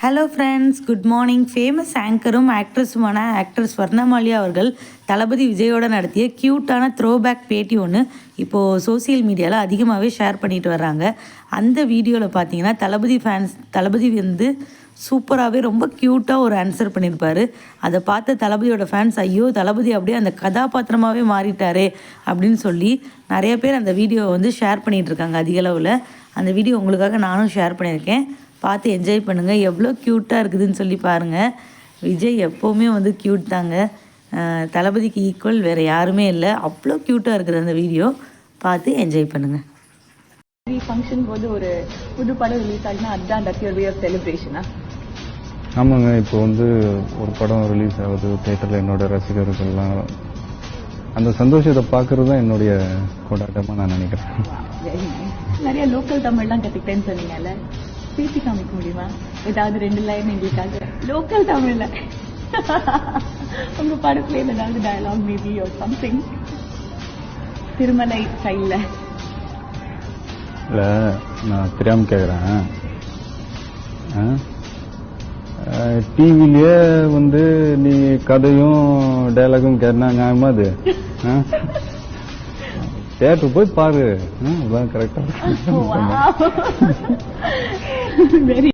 Hello friends, good morning. Famous ஆங்கரும் ஆக்ட்ரஸுமான actor Swarnamalya அவர்கள் தளபதி விஜயோட நடத்திய க்யூட்டான த்ரோபேக் பேட்டி ஒன்று இப்போது சோசியல் மீடியாவில் அதிகமாகவே ஷேர் பண்ணிட்டு வர்றாங்க. அந்த வீடியோவில் பார்த்தீங்கன்னா தளபதி வந்து சூப்பராகவே ரொம்ப க்யூட்டாக ஒரு ஆன்சர் பண்ணியிருப்பார். அதை பார்த்த தளபதியோட ஃபேன்ஸ், ஐயோ தளபதி அப்படியே அந்த கதாபாத்திரமாகவே மாறிட்டாரே அப்படின்னு சொல்லி நிறைய பேர் அந்த வீடியோவை வந்து ஷேர் பண்ணிகிட்ருக்காங்க அதிக அளவில். அந்த வீடியோ உங்களுக்காக நானும் ஷேர் பண்ணியிருக்கேன், பார்த்து என்ஜாய் பண்ணுங்கள். எவ்வளோ க்யூட்டாக இருக்குதுன்னு சொல்லி பாருங்கள். விஜய் எப்போவுமே வந்து க்யூட் தாங்க, தளபதிக்கு ஈக்குவல் வேறு யாருமே இல்லை. அவ்வளோ க்யூட்டாக இருக்குது அந்த வீடியோ, பார்த்து என்ஜாய் பண்ணுங்கள். ஃபங்க்ஷன் போது ஒரு புது படம் ரிலீஸ் ஆகினா அதுதான் தட் யுவர் வே ஆஃப் செலிப்ரேஷனா? ஆமாங்க, இப்போ வந்து ஒரு படம் ரிலீஸ் ஆகுது தியேட்டரில், என்னோட ரசிகர்கள்லாம் அந்த சந்தோஷத்தை பார்க்கறது தான் என்னுடைய கொண்டாட்டமாக நான் நினைக்கிறேன். நிறைய லோக்கல் தமிழ்லாம் கற்றுக்கிட்டேன்னு சொன்னீங்கல்ல, பேசி காமிக்க முடியுமா? ஏதாவது 2 லைன் எங்களுக்காக லோக்கல் தமிழ்ல உங்க படத்துல ஏதாவது dialogue maybe or something Tirumalai ஸ்டைல்ல? இல்லை, நான் தெரியாமல் கேட்குறேன். டிவிலேயே வந்து நீ கதையும் டைலாகும் கேட்டா நியாயமா? அது தியேட்டர் போய் பாரு, கரெக்டா. வெரி